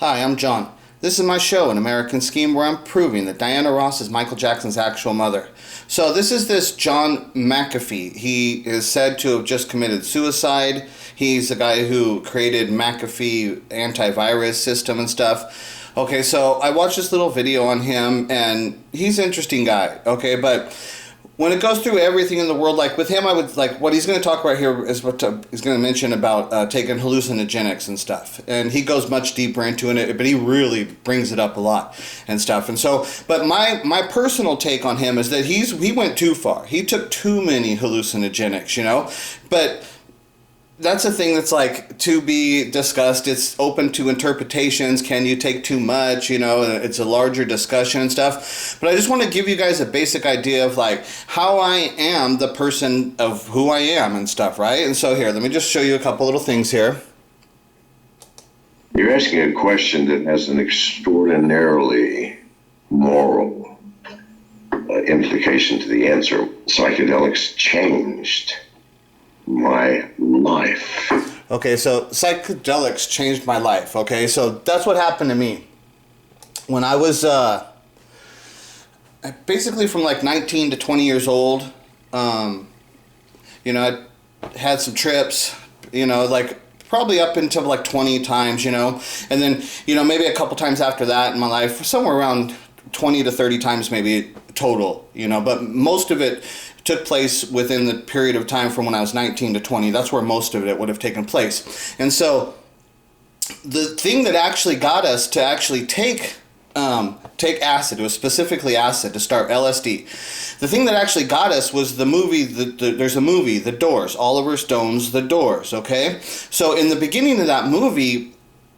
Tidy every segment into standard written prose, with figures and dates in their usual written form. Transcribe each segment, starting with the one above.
Hi, I'm John. This is my show, An American Scheme, where I'm proving that Diana Ross is Michael Jackson's actual mother. So this is this John McAfee. He is said to have just committed suicide. He's the guy who created McAfee antivirus system and stuff. Okay, so I watched this little video on him, and he's an interesting guy, okay, but when it goes through everything in the world, like with him, I would like what he's going to talk about here is what he's going to mention about taking hallucinogenics and stuff, and he goes much deeper into it, but he really brings it up a lot and stuff. And so, but my personal take on him is that he went too far. He took too many hallucinogenics, you know, but that's a thing that's like to be discussed. It's open to interpretations. Can you take too much? You know, it's a larger discussion and stuff. But I just want to give you guys a basic idea of like how I am the person of who I am and stuff, right? And so here, let me just show you a couple little things here. You're asking a question that has an extraordinarily moral implication to the answer. Psychedelics changed my life. Okay, so psychedelics changed my life. Okay, so that's what happened to me when I was basically from like 19 to 20 years old. You know, I had some trips, you know, like probably up until like 20 times, you know, and then, you know, maybe a couple times after that in my life, somewhere around 20 to 30 times maybe total, you know, but most of it took place within the period of time from when I was 19 to 20. That's where most of it would have taken place. And so the thing that actually got us to actually take acid, it was specifically acid to start LSD. The thing that actually got us was the movie, there's a movie, The Doors, Oliver Stone's The Doors, okay? So in the beginning of that movie,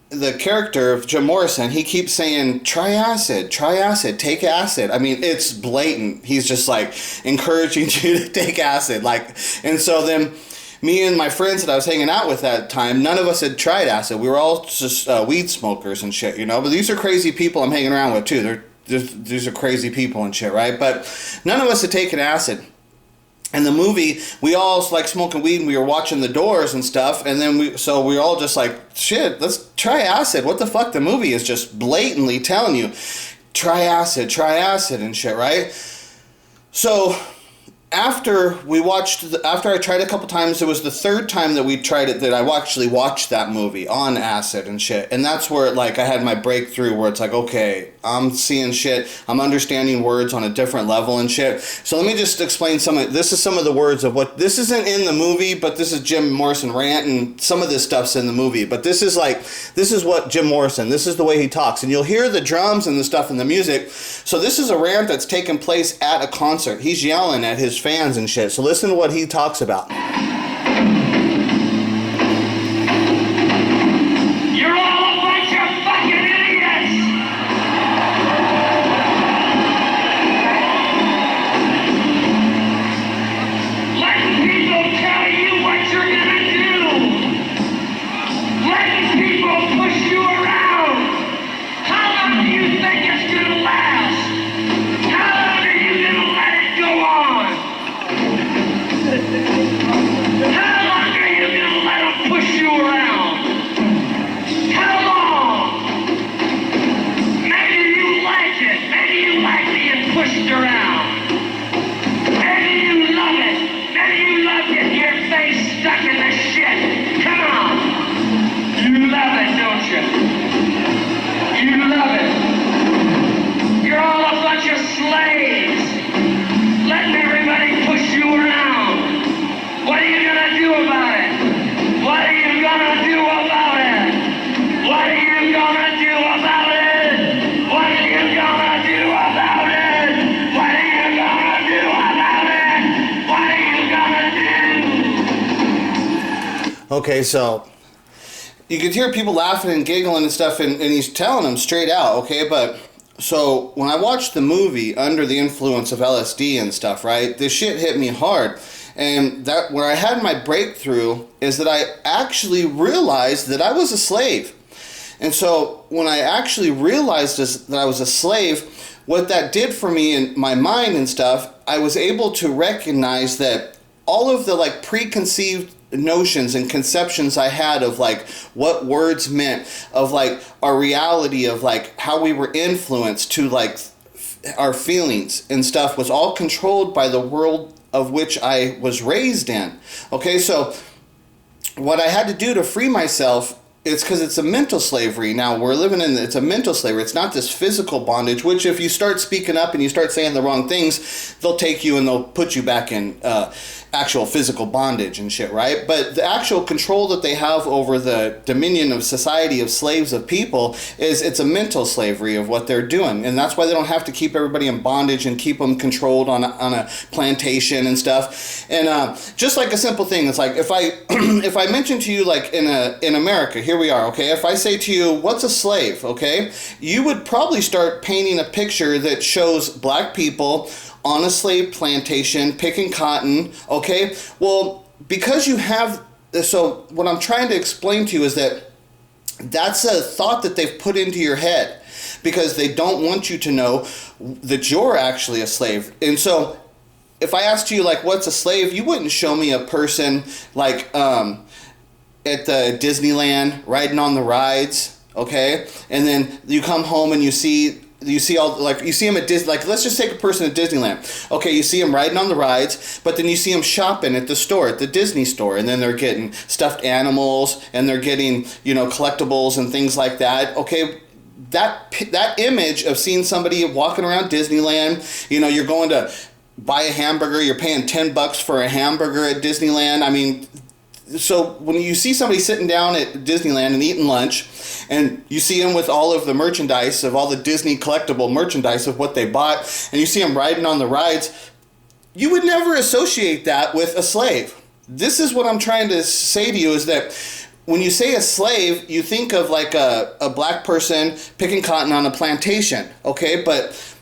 the character of Jim Morrison, he keeps saying, try acid, take acid. I mean, it's blatant. He's just like encouraging you to take acid. Like, and so then me and my friends that I was hanging out with at that time, none of us had tried acid. We were all just weed smokers and shit, you know, but these are crazy people I'm hanging around with too. These are crazy people and shit, right? But none of us had taken acid. In the movie, we all like smoking weed and we were watching The Doors and stuff, and then we were all just like, shit, let's try acid. What the fuck? The movie is just blatantly telling you, try acid and shit, right? So after I tried a couple times, it was the third time that we tried it that I actually watched that movie on acid and shit. And that's where like I had my breakthrough where it's like, okay, I'm seeing shit, I'm understanding words on a different level and shit. So let me just explain this is some of the words of what, this isn't in the movie, but this is Jim Morrison rant, and some of this stuff's in the movie. But this is what Jim Morrison, this is the way he talks. And you'll hear the drums and the stuff in the music. So this is a rant that's taking place at a concert. He's yelling at his fans and shit. So listen to what he talks about. You're all a bunch of fucking idiots! Letting people tell you what you're gonna do! Letting people push you around! How long do you think it's gonna last? How long are you gonna let it go on? How long are you gonna let them push you around? How long? Maybe you like it. Maybe you like being pushed around. Maybe you love it. Maybe you love getting your face stuck in the shit. Come on. You love it, don't you? You love it. You're all a bunch of slaves. Letting everybody push you around. What are you gonna do about it? What are you gonna do about it? What are you gonna do about it? What are you gonna do about it? What are you gonna do about it? What are you gonna do? Okay, so you could hear people laughing and giggling and stuff, and he's telling them straight out, okay, but so when I watched the movie under the influence of LSD and stuff, right, this shit hit me hard. And that where I had my breakthrough is that I actually realized that I was a slave. And so when I actually realized that I was a slave, what that did for me in my mind and stuff, I was able to recognize that all of the like preconceived notions and conceptions I had of like what words meant, of like our reality, of like how we were influenced to like our feelings and stuff, was all controlled by the world of which I was raised in. Okay, so what I had to do to free myself, it's because it's a mental slavery. Now we're living in, it's a mental slavery. It's not this physical bondage, which if you start speaking up and you start saying the wrong things, they'll take you and they'll put you back in actual physical bondage and shit, right? But the actual control that they have over the dominion of society, of slaves, of people, is it's a mental slavery of what they're doing. And that's why they don't have to keep everybody in bondage and keep them controlled on a plantation and stuff. And just like a simple thing, it's like if I if I mention to you, like in America, here we are, okay? If I say to you, what's a slave, okay? You would probably start painting a picture that shows black people on a slave plantation picking cotton, okay? Well, because you have, so what I'm trying to explain to you is that that's a thought that they've put into your head because they don't want you to know that you're actually a slave. And so if I asked you, like, what's a slave, you wouldn't show me a person like at the Disneyland riding on the rides, okay? And then you come home and you see all, like, you see him at Disney, like, let's just take a person at Disneyland. Okay, you see him riding on the rides, but then you see him shopping at the store, at the Disney store, and then they're getting stuffed animals, and they're getting, you know, collectibles and things like that. Okay, that image of seeing somebody walking around Disneyland, you know, you're going to buy a hamburger, you're paying $10 for a hamburger at Disneyland. I mean, so when you see somebody sitting down at Disneyland and eating lunch, and you see them with all of the merchandise, of all the Disney collectible merchandise of what they bought, and you see them riding on the rides, you would never associate that with a slave. This is what I'm trying to say to you, is that when you say a slave, you think of like a black person picking cotton on a plantation, okay? But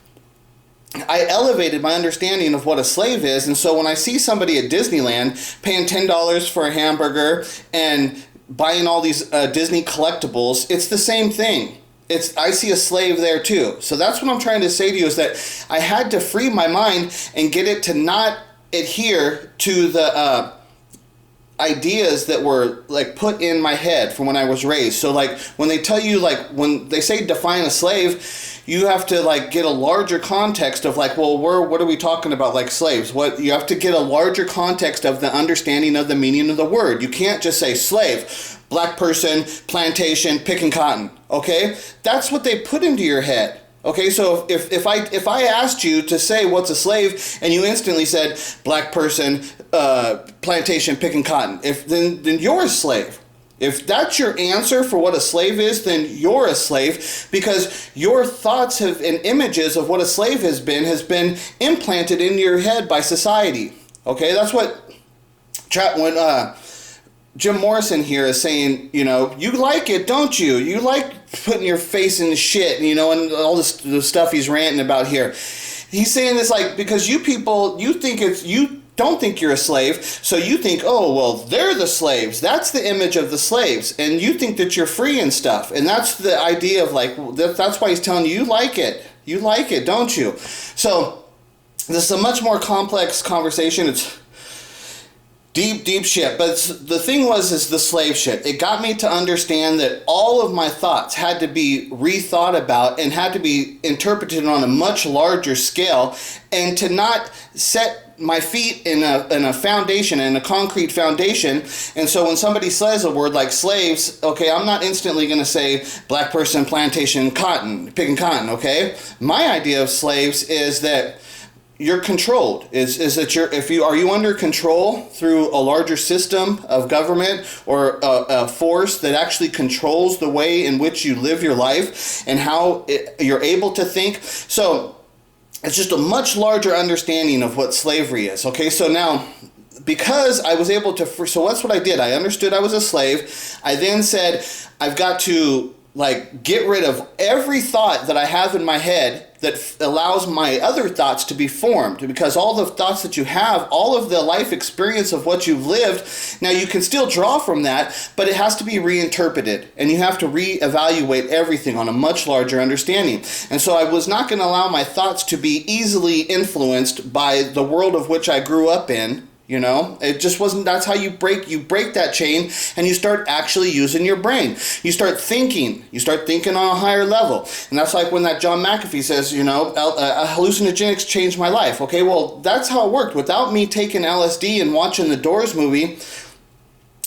I elevated my understanding of what a slave is, and so when I see somebody at Disneyland paying $10 for a hamburger and buying all these Disney collectibles, it's the same thing. I see a slave there too. So that's what I'm trying to say to you, is that I had to free my mind and get it to not adhere to the ideas that were like put in my head from when I was raised. So like when they tell you, like when they say define a slave, you have to like get a larger context of like, well, what are we talking about, like slaves? What you have to get a larger context of the understanding of the meaning of the word. You can't just say slave, black person, plantation, picking cotton. Okay, that's what they put into your head. Okay, so if I asked you to say what's a slave and you instantly said black person, plantation, picking cotton, then you're a slave. If that's your answer for what a slave is, then you're a slave, because your thoughts and images of what a slave has been implanted in your head by society. Okay, that's what when Jim Morrison here is saying, you know, you like it, don't you? You like putting your face in the shit, you know, and all this the stuff he's ranting about here. He's saying this like, because you people, you don't think you're a slave, so you think, oh, well, they're the slaves. That's the image of the slaves, and you think that you're free and stuff. And that's the idea of like, that's why he's telling you, you like it, don't you? So this is a much more complex conversation. It's deep shit. But the thing is the slave shit. It got me to understand that all of my thoughts had to be rethought about and had to be interpreted on a much larger scale, and to not set my feet in a foundation, in a concrete foundation. And so when somebody says a word like slaves, okay, I'm not instantly going to say black person, plantation, cotton, picking cotton, okay? My idea of slaves is that you're controlled, is that are you under control through a larger system of government or a force that actually controls the way in which you live your life and how you're able to think. So it's just a much larger understanding of what slavery is. Okay, so now, because I was able to, so that's what I did. I understood I was a slave. I then said, I've got to like get rid of every thought that I have in my head that allows my other thoughts to be formed, because all the thoughts that you have, all of the life experience of what you've lived, now you can still draw from that, but it has to be reinterpreted, and you have to reevaluate everything on a much larger understanding. And so I was not going to allow my thoughts to be easily influenced by the world of which I grew up in, You know, it just wasn't. That's how you break that chain, and you start actually using your brain. You start thinking on a higher level. And that's like when that John McAfee says, you know, hallucinogenics changed my life. Okay, well, that's how it worked. Without me taking LSD and watching the Doors movie,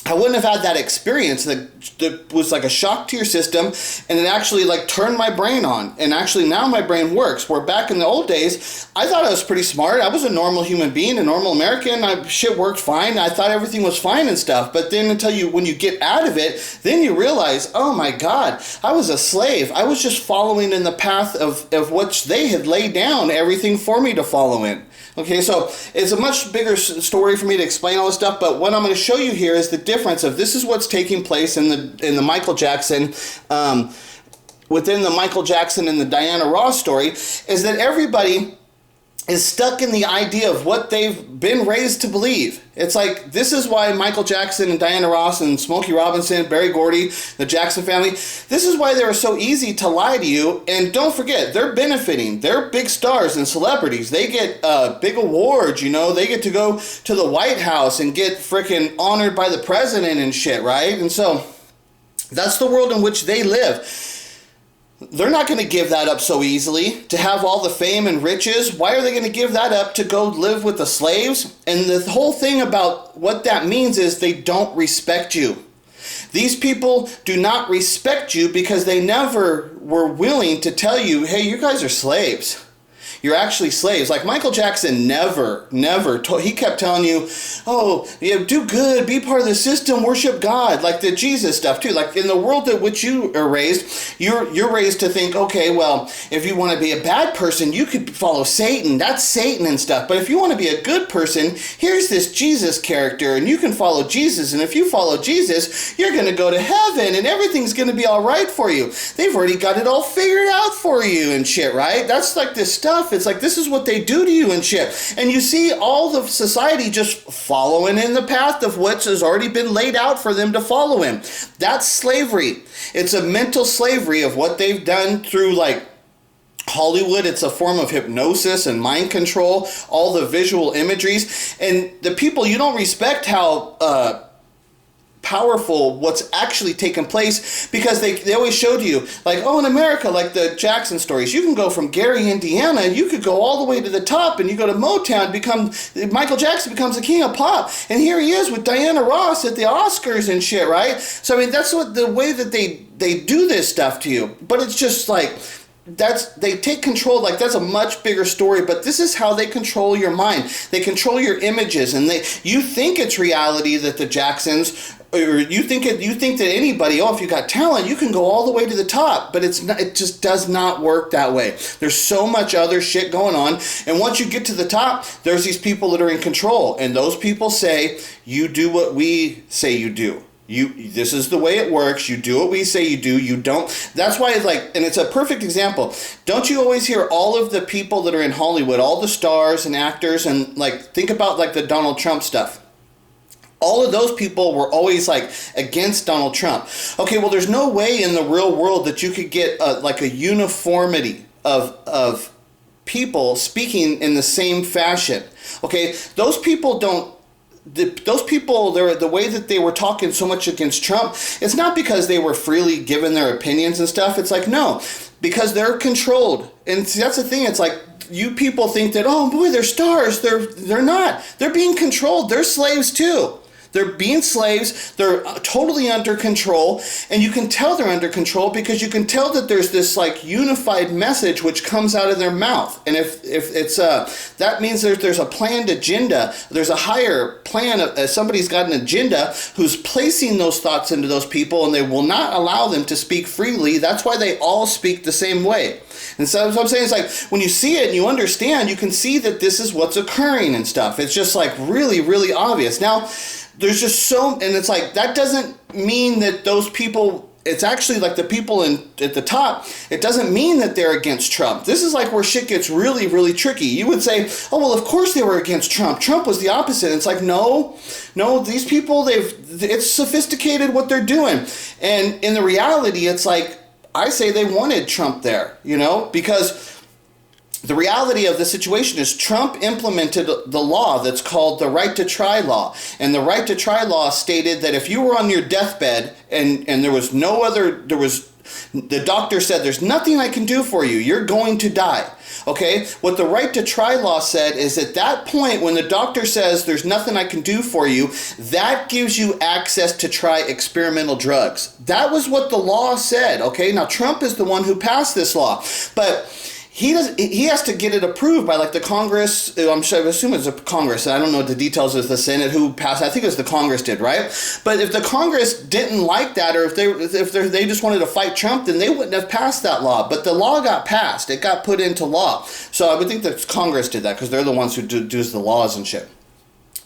I wouldn't have had that experience that was like a shock to your system, and it actually like turned my brain on. And actually now my brain works. Where back in the old days, I thought I was pretty smart. I was a normal human being, a normal American. Shit worked fine. I thought everything was fine and stuff. But then when you get out of it, then you realize, oh my God, I was a slave. I was just following in the path of which they had laid down everything for me to follow in. Okay, so it's a much bigger story for me to explain all this stuff, but what I'm going to show you here is the difference of this is what's taking place in the Michael Jackson, within the Michael Jackson and the Diana Ross story, is that everybody is stuck in the idea of what they've been raised to believe. It's like, this is why Michael Jackson and Diana Ross and Smokey Robinson, Berry Gordy, the Jackson family, this is why they were so easy to lie to you. And don't forget, they're benefiting. They're big stars and celebrities. They get big awards, you know. They get to go to the White House and get freaking honored by the president and shit, right? And so that's the world in which they live. They're not going to give that up so easily to have all the fame and riches. Why are they going to give that up to go live with the slaves? And the whole thing about what that means is they don't respect you. These people do not respect you because they never were willing to tell you, hey, you guys are slaves. You're actually slaves. Like Michael Jackson never he kept telling you, oh, yeah, do good, be part of the system, worship God, like the Jesus stuff too. Like in the world in which you are raised, you're raised to think, okay, well, if you want to be a bad person, you could follow Satan. That's Satan and stuff. But if you want to be a good person, here's this Jesus character, and you can follow Jesus. And if you follow Jesus, you're going to go to heaven, and everything's going to be all right for you. They've already got it all figured out for you and shit, right? That's like this stuff. It's like, this is what they do to you and shit. And you see all of society just following in the path of what has already been laid out for them to follow in. That's slavery. It's a mental slavery of what they've done through like Hollywood. It's a form of hypnosis and mind control, all the visual imageries. And the people, you don't respect how powerful what's actually taken place, because they always showed you like, oh, in America, like the Jackson stories, you can go from Gary, Indiana, you could go all the way to the top, and you go to Motown, Michael Jackson becomes the king of pop, and here he is with Diana Ross at the Oscars and shit, right? So I mean, that's what the way that they do this stuff to you. But it's just like, they take control. Like, that's a much bigger story, but this is how they control your mind. They control your images, and you think it's reality that the Jacksons, or you think that anybody, oh, if you got talent, you can go all the way to the top. But it's not, it just does not work that way. There's so much other shit going on, and once you get to the top, there's these people that are in control, and those people say, you do what we say you do. This is the way it works. You do what we say you do. You don't. That's why it's like, and it's a perfect example. Don't you always hear all of the people that are in Hollywood, all the stars and actors, and like, think about like the Donald Trump stuff. All of those people were always like against Donald Trump. Okay, well, there's no way in the real world that you could get like a uniformity of people speaking in the same fashion. Okay, those people don't. Those people, the way that they were talking so much against Trump, it's not because they were freely given their opinions and stuff. It's like, no, because they're controlled. And see, that's the thing. It's like, you people think that, oh boy, they're stars. They're not. They're being controlled. They're slaves too. They're being slaves. They're totally under control, and you can tell they're under control because you can tell that there's this like unified message which comes out of their mouth. And if it's that means there's a planned agenda. There's a higher plan. Somebody's got an agenda who's placing those thoughts into those people, and they will not allow them to speak freely. That's why they all speak the same way. And so what I'm saying is, like, when you see it and you understand, you can see that this is what's occurring and stuff. It's just like really, really obvious. Now, there's just so, and it's like, that doesn't mean that those people, it's actually like the people at the top, it doesn't mean that they're against Trump. This is like where shit gets really, really tricky. You would say, oh, well, of course they were against Trump. Trump was the opposite. And it's like, no, these people, it's sophisticated what they're doing. And in the reality, it's like, I say they wanted Trump there, because the reality of the situation is Trump implemented the law that's called the right to try law. And the right to try law stated that if you were on your deathbed and there was no other, the doctor said, there's nothing I can do for you, you're going to die. Okay, what the right to try law said is at that point when the doctor says there's nothing I can do for you, that gives you access to try experimental drugs. That was what the law said. Okay, now Trump is the one who passed this law, but he has to get it approved by like the Congress. I assume it's a Congress. I don't know the details of the Senate who passed. I think it was the Congress did, right? But if the Congress didn't like that, or if they just wanted to fight Trump, then they wouldn't have passed that law. But the law got passed. It got put into law. So I would think that Congress did that because they're the ones who do the laws and shit.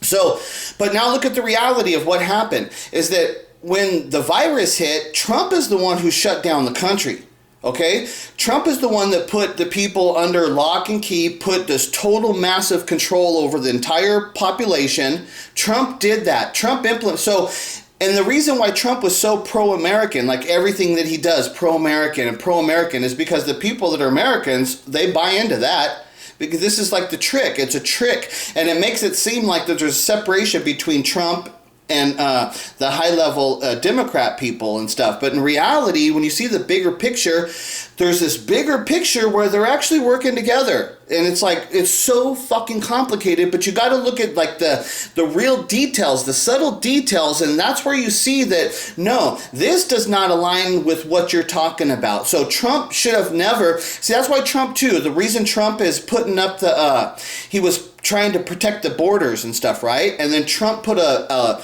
So, but now look at the reality of what happened is that when the virus hit, Trump is the one who shut down the country. Okay, Trump is the one that put the people under lock and key, put this total massive control over the entire population. Trump did that. Trump implemented. So, and the reason why Trump was so pro-American, like everything that he does, pro-American and pro-American, is because the people that are Americans, they buy into that. Because this is like the trick. It's a trick. And it makes it seem like that there's a separation between Trump and the high-level Democrat people and stuff. But in reality, when you see the bigger picture, there's this bigger picture where they're actually working together. And it's like, it's so fucking complicated, but you got to look at like the real details, the subtle details, and that's where you see that, no, this does not align with what you're talking about. So Trump should have never, see, that's why Trump too, the reason Trump is putting up he was trying to protect the borders and stuff, right? And then Trump put a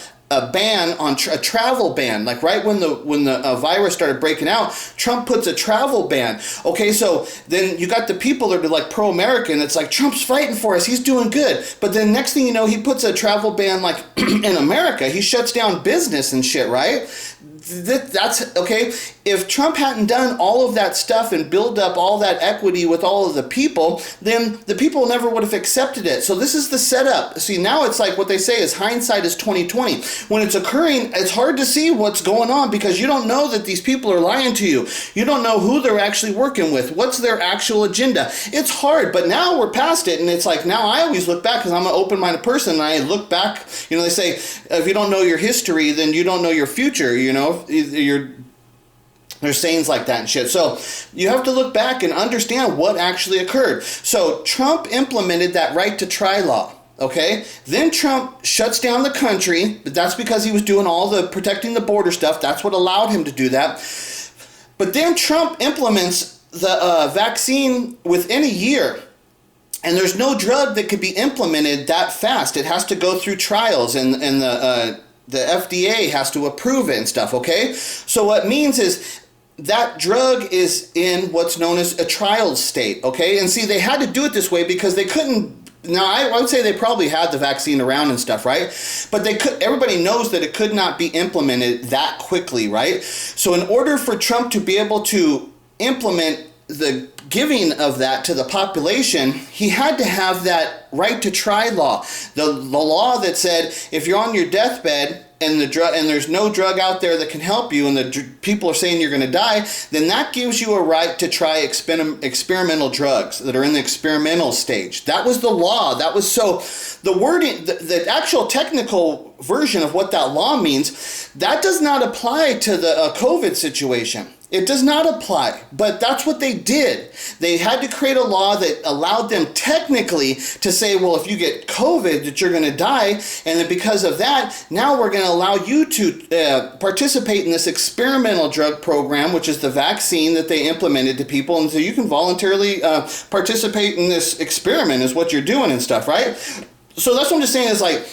ban on a travel ban, like right when the virus started breaking out, Trump puts a travel ban. Okay, so then you got the people that are like pro-American. It's like Trump's fighting for us, he's doing good. But then next thing you know, he puts a travel ban like in America. He shuts down business and shit, right? That's okay. If Trump hadn't done all of that stuff and build up all that equity with all of the people, then the people never would have accepted it. So this is the setup. See, now it's like what they say is hindsight is 20/20. When it's occurring, it's hard to see what's going on because you don't know that these people are lying to you. You don't know who they're actually working with. What's their actual agenda? It's hard, but now we're past it, and it's like now I always look back because I'm an open-minded person, and I look back. You know, they say if you don't know your history, then you don't know your future. You know. There's sayings like that and shit. So you have to look back and understand what actually occurred. So Trump implemented that right to try law. Okay? Then Trump shuts down the country, but that's because he was doing all the protecting the border stuff. That's what allowed him to do that. But then Trump implements the vaccine within a year. And there's no drug that could be implemented that fast. It has to go through trials and the FDA has to approve it and stuff, okay? So what it means is that drug is in what's known as a trial state, okay? And see, they had to do it this way because they couldn't. Now, I would say they probably had the vaccine around and stuff, right? But they could. Everybody knows that it could not be implemented that quickly, right? So in order for Trump to be able to implement the giving of that to the population, he had to have that right to try law. The law that said if you're on your deathbed and there's no drug out there that can help you and the people are saying you're going to die, then that gives you a right to try experimental drugs that are in the experimental stage. That was the law. That was so the wording, the actual technical version of what that law means, that does not apply to the COVID situation. It does not apply, but that's what they did. They had to create a law that allowed them technically to say, well, if you get COVID, that you're going to die, and then because of that, now we're going to allow you to participate in this experimental drug program, which is the vaccine that they implemented to people, and so you can voluntarily participate in this experiment is what you're doing and stuff, right? So that's what I'm just saying is like,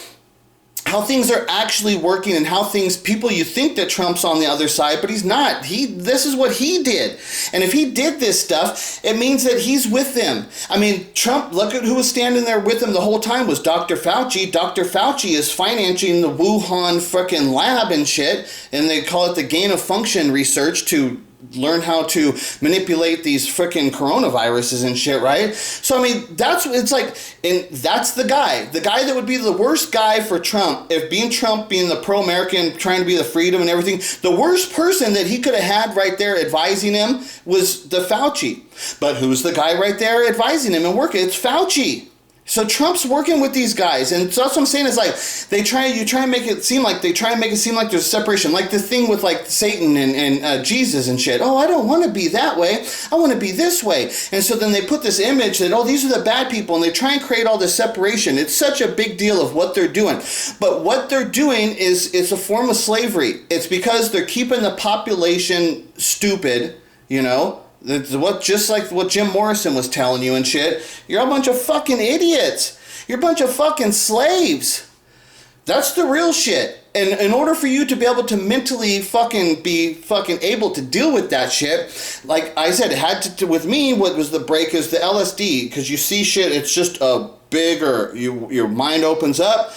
how things are actually working and how things, people, you think that Trump's on the other side, but he's not. This is what he did. And if he did this stuff, it means that he's with them. I mean, Trump, look at who was standing there with him the whole time was Dr. Fauci. Dr. Fauci is financing the Wuhan fucking lab and shit, and they call it the gain of function research to learn how to manipulate these freaking coronaviruses and shit, right? So, I mean, that's the guy that would be the worst guy for Trump, if being Trump, being the pro-American, trying to be the freedom and everything, the worst person that he could have had right there advising him was the Fauci. But who's the guy right there advising him and working? It's Fauci. So Trump's working with these guys, and so that's what I'm saying is like you try and make it seem like there's a separation, like the thing with like Satan and Jesus and shit. Oh, I don't want to be that way. I want to be this way. And so then they put this image that, oh, these are the bad people, and they try and create all this separation. It's such a big deal of what they're doing. But what they're doing is it's a form of slavery. It's because they're keeping the population stupid, you know? Just like what Jim Morrison was telling you and shit. You're a bunch of fucking idiots. You're a bunch of fucking slaves. That's the real shit. And in order for you to be able to mentally be able to deal with that shit, like I said, it had to with me, what was the break is the LSD, because you see shit, it's just a bigger, your mind opens up.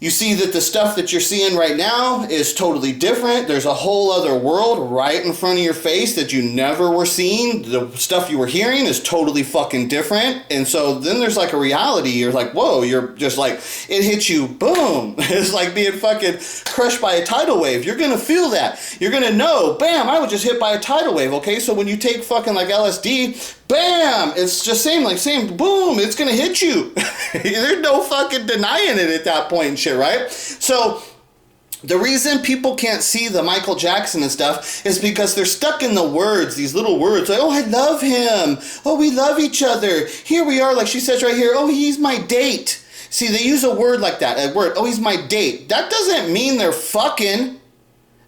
You see that the stuff that you're seeing right now is totally different. There's a whole other world right in front of your face that you never were seeing. The stuff you were hearing is totally fucking different. And so then there's like a reality. You're like, whoa, you're just like, it hits you, boom. It's like being fucking crushed by a tidal wave. You're going to feel that. You're going to know, bam, I was just hit by a tidal wave, okay? So when you take fucking like LSD, bam, it's just same, boom, it's going to hit you. There's no fucking denying it at that point and shit, right? So the reason people can't see the Michael Jackson and stuff is because they're stuck in the words, these little words, like, oh, I love him. Oh, we love each other. Here we are, like she says right here, oh, he's my date. See, they use a word like that, a word, oh, he's my date. That doesn't mean they're fucking.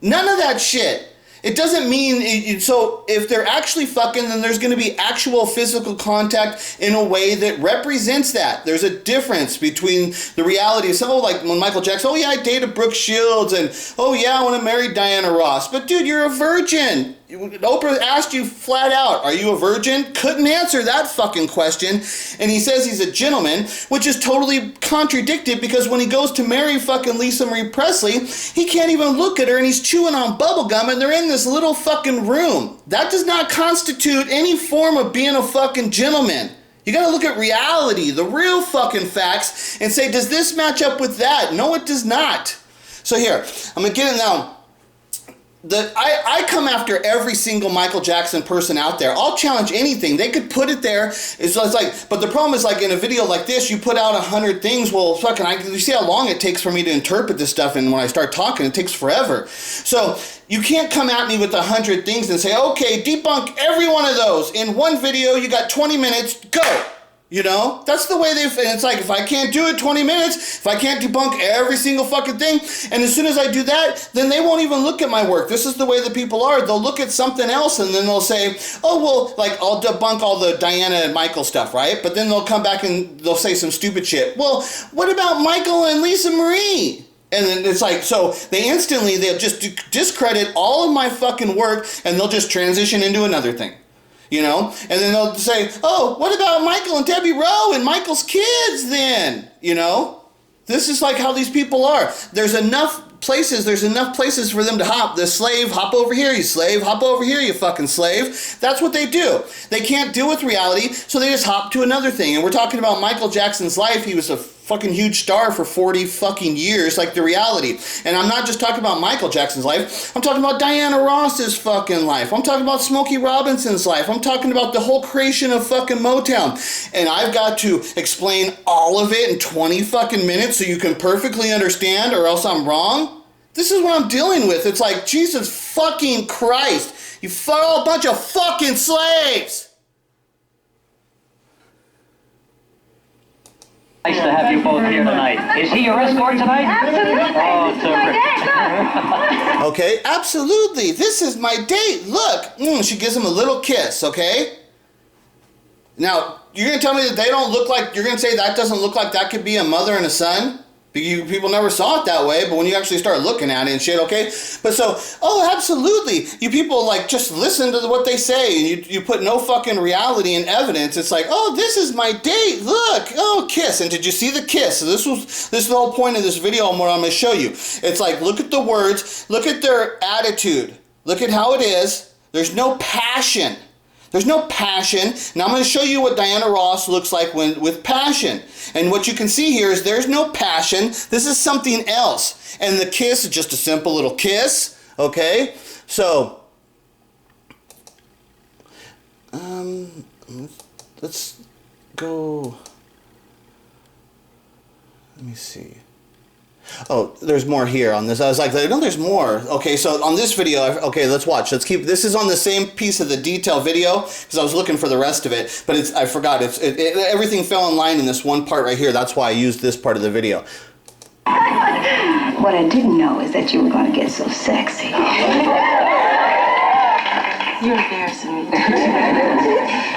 None of that shit. It doesn't mean, so if they're actually fucking, then there's going to be actual physical contact in a way that represents that. There's a difference between the reality of, so like when Michael Jackson, oh yeah, I dated Brooke Shields, and oh yeah, I want to marry Diana Ross. But dude, you're a virgin. Oprah asked you flat out, are you a virgin? Couldn't answer that fucking question. And he says he's a gentleman, which is totally contradicted because when he goes to marry fucking Lisa Marie Presley, he can't even look at her and he's chewing on bubble gum and they're in this little fucking room. That does not constitute any form of being a fucking gentleman. You gotta look at reality, the real fucking facts, and say, does this match up with that? No, it does not. So here, I'm gonna get it now. I come after every single Michael Jackson person out there. I'll challenge anything. They could put it there. It's like, but the problem is, like in a video like this, you put out 100 things. Well, fucking, you see how long it takes for me to interpret this stuff, and when I start talking, it takes forever. So you can't come at me with 100 things and say, okay, debunk every one of those in one video. You got 20 minutes. Go. You know, that's the way and it's like, if I can't do it 20 minutes, if I can't debunk every single fucking thing, and as soon as I do that, then they won't even look at my work. This is the way that people are. They'll look at something else and then they'll say, oh, well, like I'll debunk all the Diana and Michael stuff, right? But then they'll come back and they'll say some stupid shit. Well, what about Michael and Lisa Marie? And then it's like, so they'll just discredit all of my fucking work and they'll just transition into another thing. You know, and then they'll say, oh, what about Michael and Debbie Rowe and Michael's kids then? You know, this is like how these people are. There's enough places for them to hop. The slave, hop over here, you slave, hop over here, you fucking slave. That's what they do. They can't deal with reality, so they just hop to another thing. And we're talking about Michael Jackson's life. He was a fucking huge star for 40 fucking years, like the reality. And I'm not just talking about Michael Jackson's life. I'm talking about Diana Ross's fucking life. I'm talking about Smokey Robinson's life. I'm talking about the whole creation of fucking Motown. And I've got to explain all of it in 20 fucking minutes so you can perfectly understand, or else I'm wrong. This is what I'm dealing with. It's like, Jesus fucking Christ. You all a bunch of fucking slaves. Nice to have you both here tonight. Is he your escort tonight? Absolutely. Oh, Okay, absolutely. This is my date. Look. She gives him a little kiss, okay? Now, you're going to tell me that they don't look like, you're going to say that doesn't look like that could be a mother and a son? People never saw it that way, but when you actually start looking at it and shit, okay? But so, oh, absolutely. You people, like, just listen to what they say, and you put no fucking reality and evidence. It's like, oh, this is my date. Look. Oh, kiss. And did you see the kiss? So this is the whole point of this video and what I'm going to show you. It's like, look at the words. Look at their attitude. Look at how it is. There's no passion. There's no passion. Now I'm going to show you what Diana Ross looks like with passion. And what you can see here is there's no passion. This is something else. And the kiss is just a simple little kiss. Okay? So, let's go. Let me see. Oh, there's more here on this. I was like, no, there's more. Okay, so on this video, okay, let's watch. Let's keep, this is on the same piece of the detail video, because I was looking for the rest of it, but I forgot. Everything fell in line in this one part right here. That's why I used this part of the video. What I didn't know is that you were going to get so sexy. You're embarrassing me.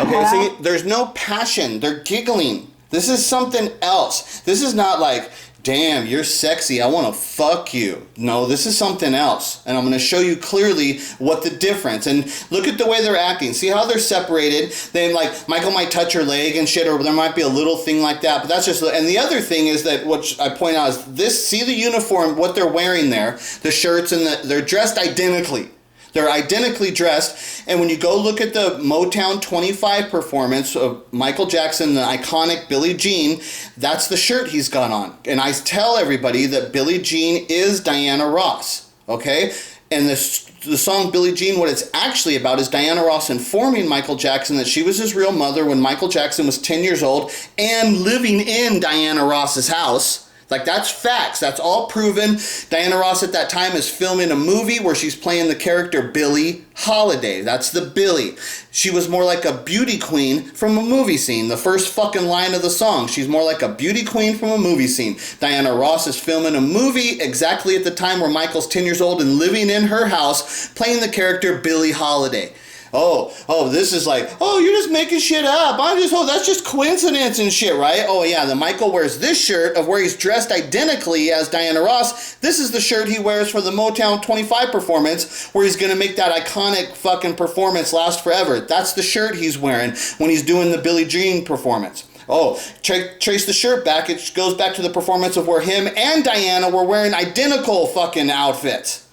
Okay, see, there's no passion. They're giggling. This is something else. This is not like, damn, you're sexy, I want to fuck you. No, this is something else. And I'm going to show you clearly what the difference. And look at the way they're acting. See how they're separated? Then, like, Michael might touch her leg and shit, or there might be a little thing like that. But that's just, and the other thing is that what I point out is this, see the uniform, what they're wearing there, the shirts, and they're dressed identically. They're identically dressed, and when you go look at the Motown 25 performance of Michael Jackson, the iconic Billie Jean, that's the shirt he's got on. And I tell everybody that Billie Jean is Diana Ross, okay? And the song Billie Jean, what it's actually about is Diana Ross informing Michael Jackson that she was his real mother when Michael Jackson was 10 years old and living in Diana Ross's house. Like, that's facts. That's all proven. Diana Ross at that time is filming a movie where she's playing the character Billie Holiday. That's the Billie. She was more like a beauty queen from a movie scene. The first fucking line of the song. She's more like a beauty queen from a movie scene. Diana Ross is filming a movie exactly at the time where Michael's 10 years old and living in her house playing the character Billie Holiday. Oh, this is like, oh, you're just making shit up. That's just coincidence and shit, right? Oh, yeah, the Michael wears this shirt of where he's dressed identically as Diana Ross. This is the shirt he wears for the Motown 25 performance where he's going to make that iconic fucking performance last forever. That's the shirt he's wearing when he's doing the Billie Jean performance. Oh, trace the shirt back. It goes back to the performance of where him and Diana were wearing identical fucking outfits.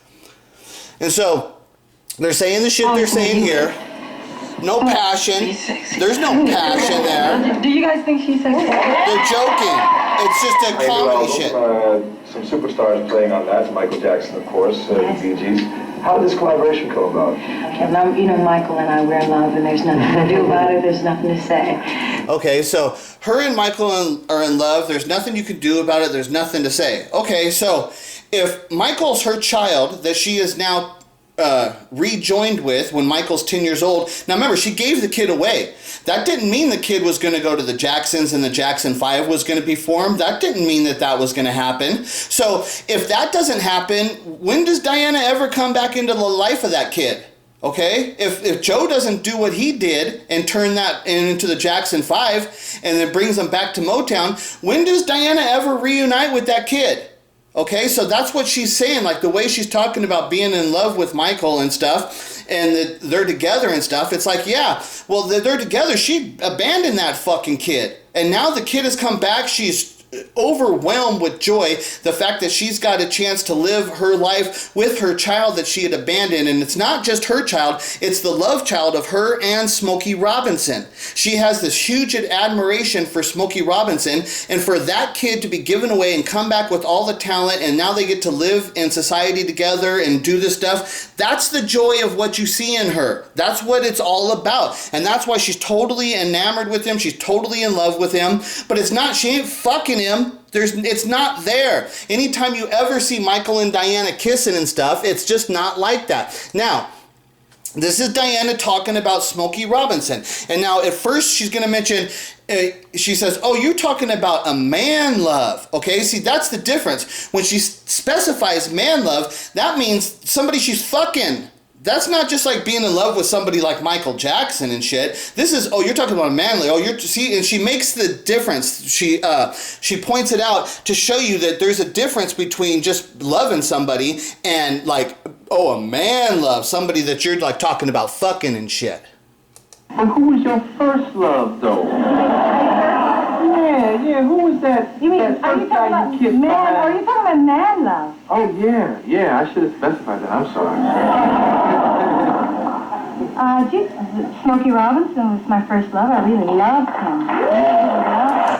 And so they're saying the shit they're saying here. No passion. There's no passion there. Do you guys think she's sexy? They're joking. It's just a comedy shit. Some superstars playing on that. Michael Jackson, of course, the Bee Gees. How did this collaboration come about? Okay, now, you know, Michael and I, we're in love, and there's nothing to do about it. There's nothing to say. Okay, so her and Michael are in love. There's nothing you can do about it. There's nothing to say. Okay, so if Michael's her child that she is now rejoined with when Michael's 10 years old. Now remember, she gave the kid away. That didn't mean the kid was going to go to the Jacksons and the Jackson 5 was going to be formed. That didn't mean that was going to happen. So if that doesn't happen, when does Diana ever come back into the life of that kid? Okay? If Joe doesn't do what he did and turn that into the Jackson 5 and then brings them back to Motown, when does Diana ever reunite with that kid? Okay, so that's what she's saying, like the way she's talking about being in love with Michael and stuff, and that they're together and stuff. It's like, yeah, well, they're together. She abandoned that fucking kid. And now the kid has come back. She's overwhelmed with joy, the fact that she's got a chance to live her life with her child that she had abandoned. And it's not just her child, it's the love child of her and Smokey Robinson. She has this huge admiration for Smokey Robinson, and for that kid to be given away and come back with all the talent, and now they get to live in society together and do this stuff, that's the joy of what you see in her. That's what it's all about. And that's why she's totally enamored with him. She's totally in love with him. But it's not, she ain't fucking him. It's not there. Anytime you ever see Michael and Diana kissing and stuff, it's just not like that. Now, this is Diana talking about Smokey Robinson. And now at first she's going to mention, she says, oh, you're talking about a man love. Okay, see, that's the difference. When she specifies man love, that means somebody she's fucking. That's not just like being in love with somebody like Michael Jackson and shit. This is, oh, you're talking about a manly. Oh, see, and she makes the difference. She points it out to show you that there's a difference between just loving somebody and like, oh, a man love, somebody that you're like talking about fucking and shit. But who was your first love, though? Yeah, who was that? You mean, that are you first guy talking you kissed about man, on that? are you talking about man love? Oh, yeah, I should have specified that. I'm sorry. Smokey Robinson was my first love. I really loved him.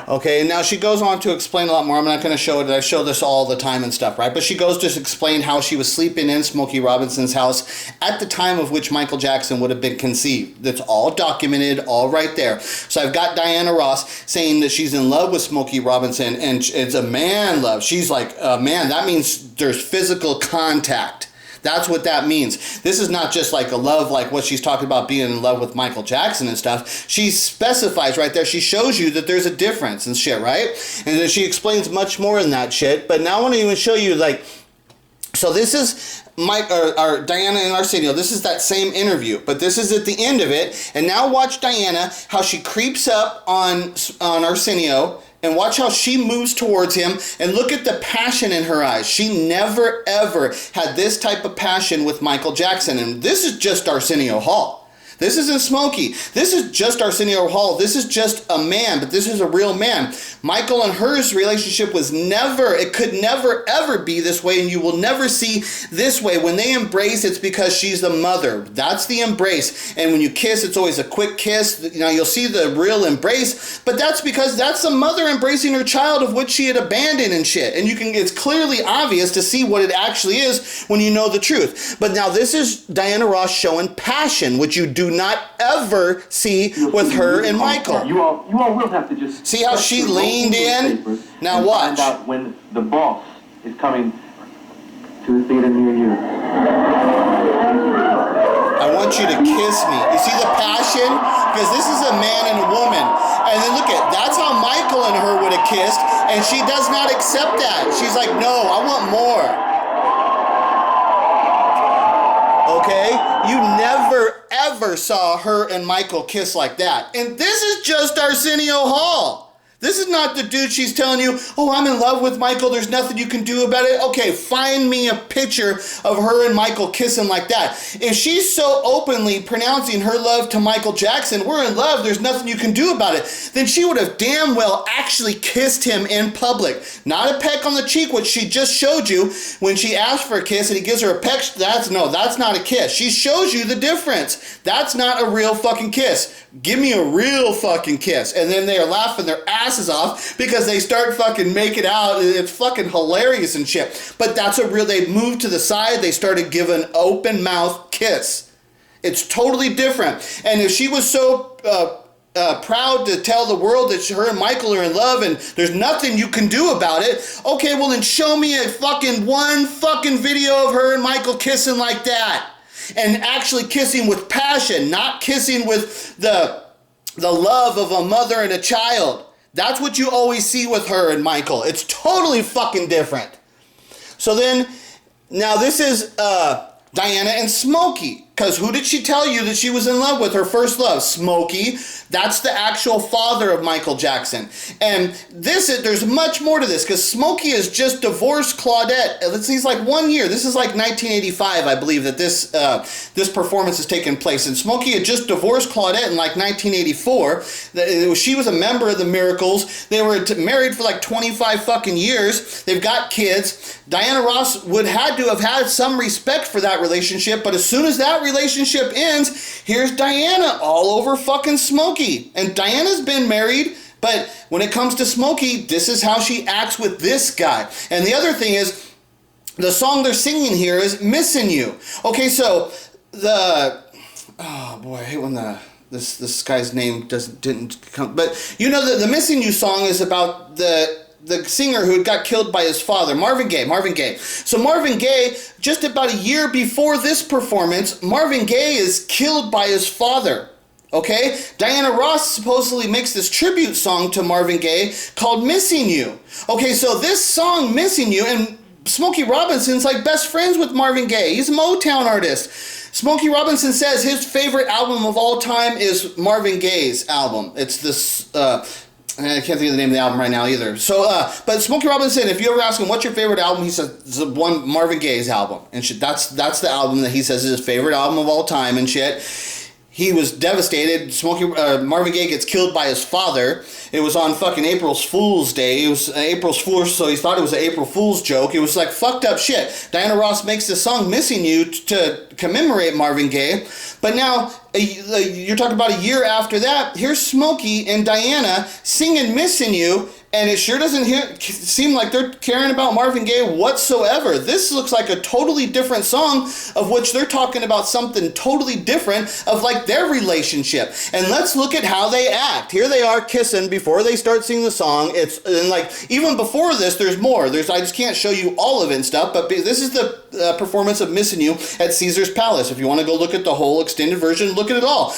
Okay, and now she goes on to explain a lot more. I'm not going to show it. I show this all the time and stuff, right? But she goes to explain how she was sleeping in Smokey Robinson's house at the time of which Michael Jackson would have been conceived. That's all documented, all right there. So I've got Diana Ross saying that she's in love with Smokey Robinson, and it's a man love. She's like, man, that means there's physical contact. That's what that means. This is not just like a love like what she's talking about being in love with Michael Jackson and stuff. She specifies right there. She shows you that there's a difference and shit, right? And then she explains much more in that shit. But now I want to even show you like, so this is or Diana and Arsenio. This is that same interview, but this is at the end of it. And now watch Diana, how she creeps up on Arsenio. And watch how she moves towards him, and look at the passion in her eyes. She never, ever had this type of passion with Michael Jackson. And this is just Arsenio Hall. This isn't Smokey. This is just Arsenio Hall. This is just a man, but this is a real man. Michael and hers relationship was never, it could never, ever be this way, and you will never see this way. When they embrace, it's because she's the mother. That's the embrace. And when you kiss, it's always a quick kiss. You know, you'll see the real embrace, but that's because that's the mother embracing her child of which she had abandoned and shit. And it's clearly obvious to see what it actually is when you know the truth. But now this is Diana Ross showing passion, which you do not ever see with her and Michael. You all will have to just see how she leaned in. Now watch. Find out when the boss is coming to the theater near you. I want you to kiss me. You see the passion? Because this is a man and a woman. And then look at, that's how Michael and her would have kissed, and she does not accept that. She's like, no, I want more. Okay? You never, ever saw her and Michael kiss like that. And this is just Arsenio Hall. This is not the dude she's telling you, oh, I'm in love with Michael, there's nothing you can do about it. Okay, find me a picture of her and Michael kissing like that. If she's so openly pronouncing her love to Michael Jackson, we're in love, there's nothing you can do about it, then she would have damn well actually kissed him in public. Not a peck on the cheek, which she just showed you when she asked for a kiss and he gives her a peck. That's not a kiss. She shows you the difference. That's not a real fucking kiss. Give me a real fucking kiss. And then they are laughing their asses off because they start fucking making out. It's fucking hilarious and shit. But that's they moved to the side. They started giving open mouth kiss. It's totally different. And if she was so proud to tell the world that her and Michael are in love and there's nothing you can do about it, okay, well then show me one fucking video of her and Michael kissing like that. And actually kissing with passion, not kissing with the love of a mother and a child. That's what you always see with her and Michael. It's totally fucking different. So then, now this is Diana and Smokey. Because who did she tell you that she was in love with? Her first love, Smokey. That's the actual father of Michael Jackson. And there's much more to this, because Smokey has just divorced Claudette. He's like 1 year. This is like 1985, I believe, that this performance has taken place. And Smokey had just divorced Claudette in like 1984. She was a member of the Miracles. They were married for like 25 fucking years. They've got kids. Diana Ross had to have had some respect for that relationship, but as soon as that relationship ends, here's Diana all over fucking Smokey. And Diana's been married, but when it comes to Smokey, this is how she acts with this guy. And the other thing is, the song they're singing here is Missing You. Okay, so oh boy, I hate when this guy's name didn't come, but you know the Missing You song is about the singer who got killed by his father, Marvin Gaye. So Marvin Gaye, just about a year before this performance, Marvin Gaye is killed by his father. Okay? Diana Ross supposedly makes this tribute song to Marvin Gaye called Missing You. Okay, so this song, Missing You, and Smokey Robinson's like best friends with Marvin Gaye. He's a Motown artist. Smokey Robinson says his favorite album of all time is Marvin Gaye's album. It's this, I can't think of the name of the album right now either. So, but Smokey Robinson, if you ever ask him what's your favorite album, he says it's the one Marvin Gaye's album and shit. That's the album that he says is his favorite album of all time and shit. he was devastated. Marvin Gaye gets killed by his father. It was on fucking April Fool's Day. It was April Fool's, so he thought it was an April Fool's joke. It was like fucked up shit. Diana Ross makes this song "Missing You" to commemorate Marvin Gaye. But now, you're talking about a year after that, here's Smokey and Diana singing "Missing You," and it sure doesn't seem like they're caring about Marvin Gaye whatsoever. This looks like a totally different song, of which they're talking about something totally different, of like their relationship. And let's look at how they act. Here they are kissing before they start singing the song. And like, even before this, there's more. I just can't show you all of it and stuff, but this is the performance of "Missing You" at Caesar's Palace. If you want to go look at the whole extended version, look at it all.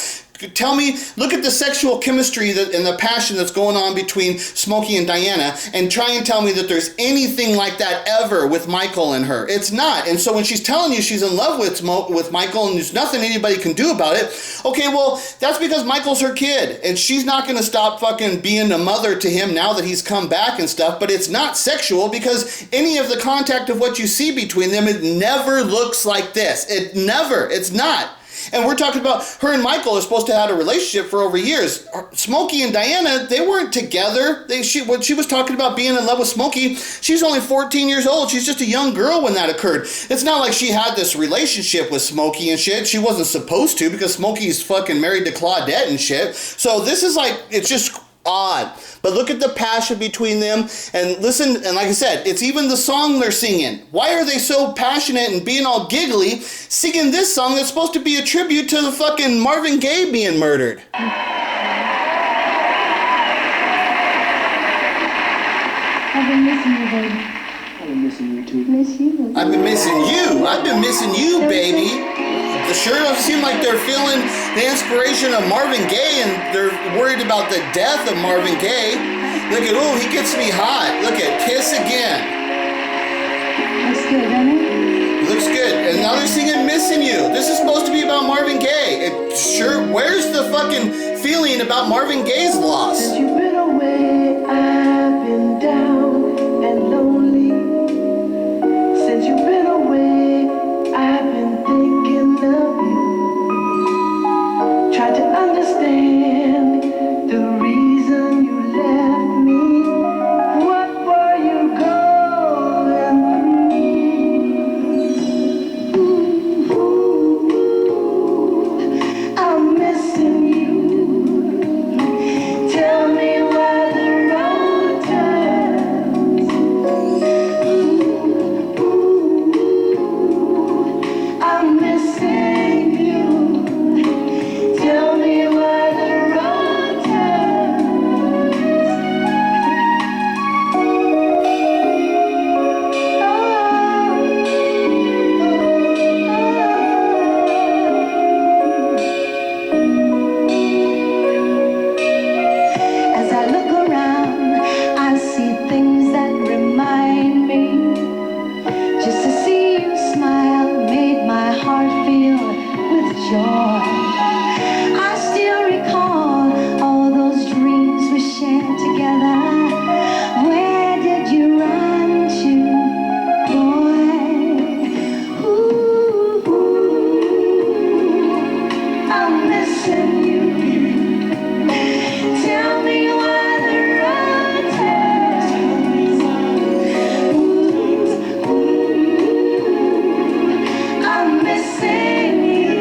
Tell me, look at the sexual chemistry and the passion that's going on between Smokey and Diana, and try and tell me that there's anything like that ever with Michael and her. It's not. And so when she's telling you she's in love with Michael and there's nothing anybody can do about it, okay, well, that's because Michael's her kid, and she's not going to stop fucking being a mother to him now that he's come back and stuff, but it's not sexual because any of the contact of what you see between them, it never looks like this. It's not. And we're talking about her and Michael are supposed to have had a relationship for over years. Smokey and Diana, they weren't together. When she was talking about being in love with Smokey, she's only 14 years old. She's just a young girl when that occurred. It's not like she had this relationship with Smokey and shit. She wasn't supposed to because Smokey's fucking married to Claudette and shit. So this is like, it's just odd. But look at the passion between them, and listen, and like I said, it's even the song they're singing. Why are they so passionate and being all giggly singing this song that's supposed to be a tribute to the fucking Marvin Gaye being murdered? I've been missing you, baby. I've been missing you too. Miss you. I've been missing you. I've been missing you, baby. The sure doesn't seem like they're feeling the inspiration of Marvin Gaye, and they're worried about the death of Marvin Gaye. Look at, oh, he gets me hot. Look at Kiss Again. Looks good, doesn't it? Looks good. And now they're singing "Missing You." This is supposed to be about Marvin Gaye. It sure, where's the fucking feeling about Marvin Gaye's loss? Since you've been away, I've been down and lonely. Since you've been away, I've been thinking of you. Tried to understand the reason you left me. What were you going through? I'm missing you. Tell me why the road turns. I'm missing you. Tell me why the road turns. As I look around, I see things that remind me. Just to see you smile made my heart fill with joy. I still recall all those dreams we shared together. Where did you run to, boy? Ooh, I'm missing you. Tell me why the road turns. I'm missing you.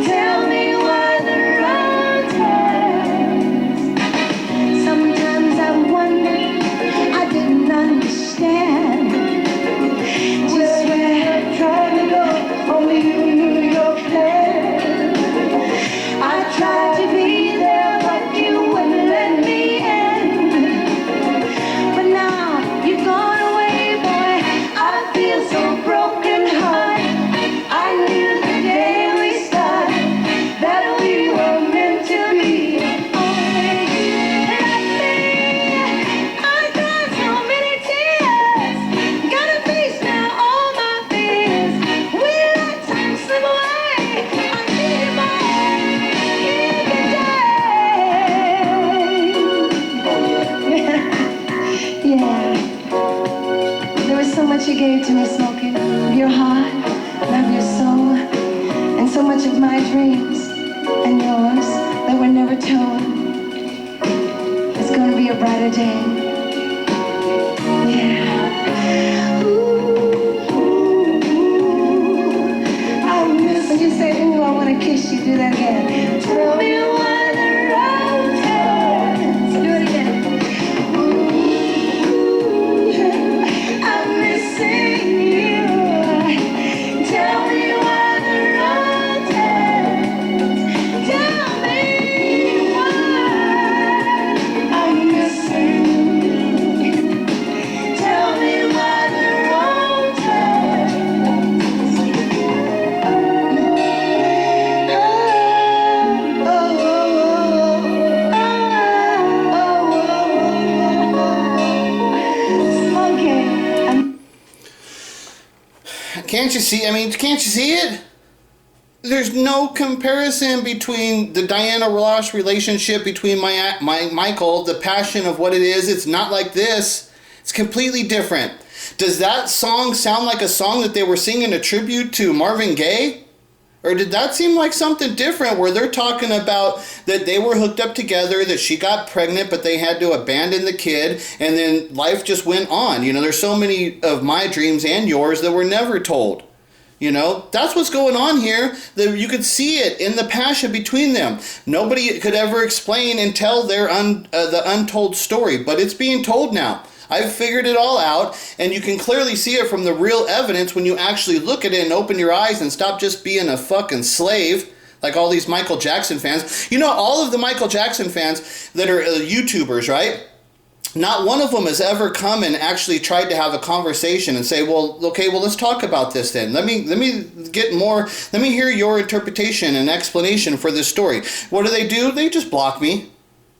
Tell me why the road turns. Sometimes I wonder, I didn't understand just where I tried to go. Only you knew your plan. I tried to be there, but you wouldn't let me in. But now you've gone away, boy. I feel so broken heart. I knew the day we started that we were meant to be. Only you left me. I cried so many tears. Gotta face now all my fears. We let time slip away. I need my every day. Yeah. There was so much you gave to me, Smokey. Your heart, love your soul, and so much of my dreams. tone. It's gonna be a brighter day. Yeah. When you say, ooh, I wanna kiss you, do that again. Tell me why the road turns. Do it again. Ooh, I'm missing you. Tell me why the road turns. Tell me why I'm missing you. Tell me why the road turns. Can't you see? I mean, can't you see it? There's no comparison between the Diana Ross relationship between my Michael, the passion of what it is. It's not like this. It's completely different. Does that song sound like a song that they were singing a tribute to Marvin Gaye? Or did that seem like something different where they're talking about that they were hooked up together, that she got pregnant, but they had to abandon the kid, and then life just went on? You know, there's so many of my dreams and yours that were never told. You know, that's what's going on here. You could see it in the passion between them. Nobody could ever explain and tell their the untold story, but it's being told now. I've figured it all out, and you can clearly see it from the real evidence when you actually look at it and open your eyes and stop just being a fucking slave like all these Michael Jackson fans. You know, all of the Michael Jackson fans that are YouTubers, right? Not one of them has ever come and actually tried to have a conversation and say, well, okay, well, let's talk about this then. Let me get more, let me hear your interpretation and explanation for this story. What do? They just block me.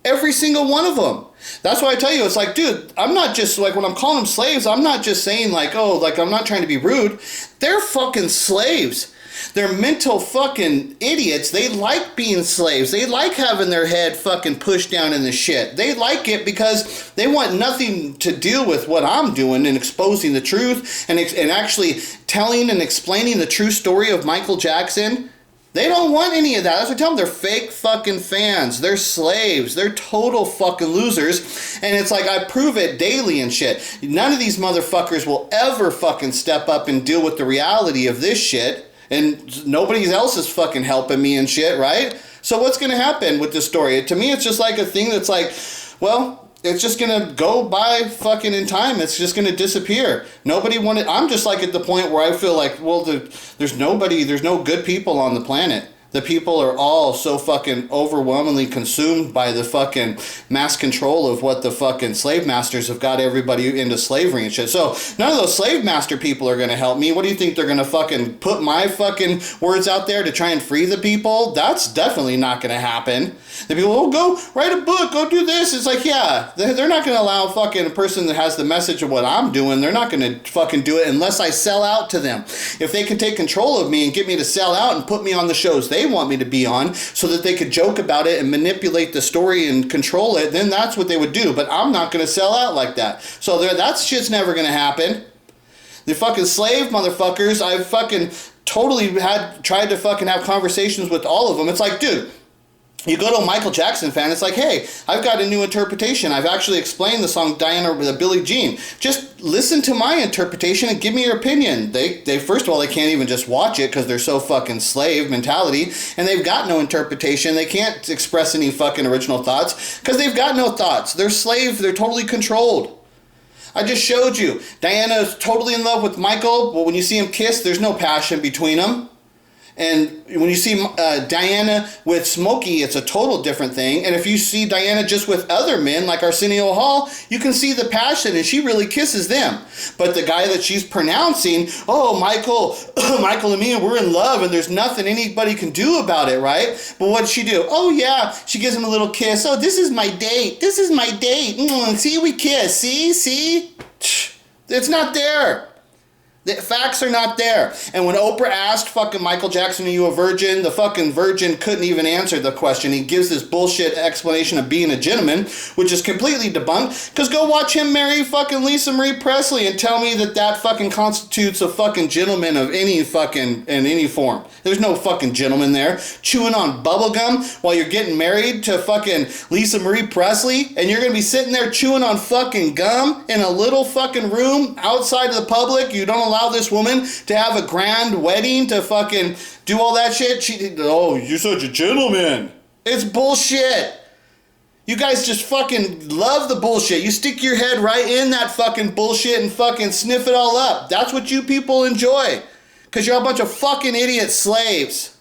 Every single one of them. That's why I tell you, it's like, dude, I'm not just, like, when I'm calling them slaves, I'm not just saying, like, oh, like, I'm not trying to be rude. They're fucking slaves. They're mental fucking idiots. They like being slaves. They like having their head fucking pushed down in the shit. They like it because they want nothing to do with what I'm doing and exposing the truth and actually telling and explaining the true story of Michael Jackson. They don't want any of that. That's what I tell them. They're fake fucking fans. They're slaves. They're total fucking losers. And it's like, I prove it daily and shit. None of these motherfuckers will ever fucking step up and deal with the reality of this shit. And nobody else is fucking helping me and shit, right? So what's going to happen with this story? To me, it's just like a thing that's like, well, it's just going to go by fucking in time. It's just going to disappear. Nobody wanted... I'm just like at the point where I feel like, well, there's no good people on the planet. The people are all so fucking overwhelmingly consumed by the fucking mass control of what the fucking slave masters have got everybody into slavery and shit. So none of those slave master people are going to help me. What do you think? They're going to fucking put my fucking words out there to try and free the people? That's definitely not going to happen. The people, oh, go write a book, go do this. It's like, yeah, they're not going to allow fucking a person that has the message of what I'm doing. They're not going to fucking do it unless I sell out to them. If they can take control of me and get me to sell out and put me on the shows they want me to be on so that they could joke about it and manipulate the story and control it, then that's what they would do. But I'm not going to sell out like that. So that shit's never going to happen. The fucking slave motherfuckers, I've fucking totally tried to fucking have conversations with all of them. It's like, dude, you go to a Michael Jackson fan, it's like, hey, I've got a new interpretation. I've actually explained the song Diana with Billie Jean. Just listen to my interpretation and give me your opinion. They first of all, they can't even just watch it because they're so fucking slave mentality, and they've got no interpretation. They can't express any fucking original thoughts because they've got no thoughts. They're slave. They're totally controlled. I just showed you. Diana is totally in love with Michael, but when you see him kiss, there's no passion between them. And when you see Diana with Smokey, it's a total different thing. And if you see Diana just with other men, like Arsenio Hall, you can see the passion, and she really kisses them. But the guy that she's pronouncing, oh, Michael and me, we're in love, and there's nothing anybody can do about it, right? But what does she do? Oh, yeah, she gives him a little kiss. Oh, this is my date. This is my date. See, we kiss. See? It's not there. The facts are not there. And when Oprah asked fucking Michael Jackson, are you a virgin? The fucking virgin couldn't even answer the question. He gives this bullshit explanation of being a gentleman, which is completely debunked. Because go watch him marry fucking Lisa Marie Presley and tell me that that fucking constitutes a fucking gentleman of any fucking, in any form. There's no fucking gentleman there chewing on bubblegum while you're getting married to fucking Lisa Marie Presley, and you're gonna be sitting there chewing on fucking gum in a little fucking room outside of the public. You don't allow this woman to have a grand wedding to fucking do all that shit. Oh, you're such a gentleman. It's bullshit. You guys just fucking love the bullshit. You stick your head right in that fucking bullshit and fucking sniff it all up. That's what you people enjoy. Because you're a bunch of fucking idiot slaves.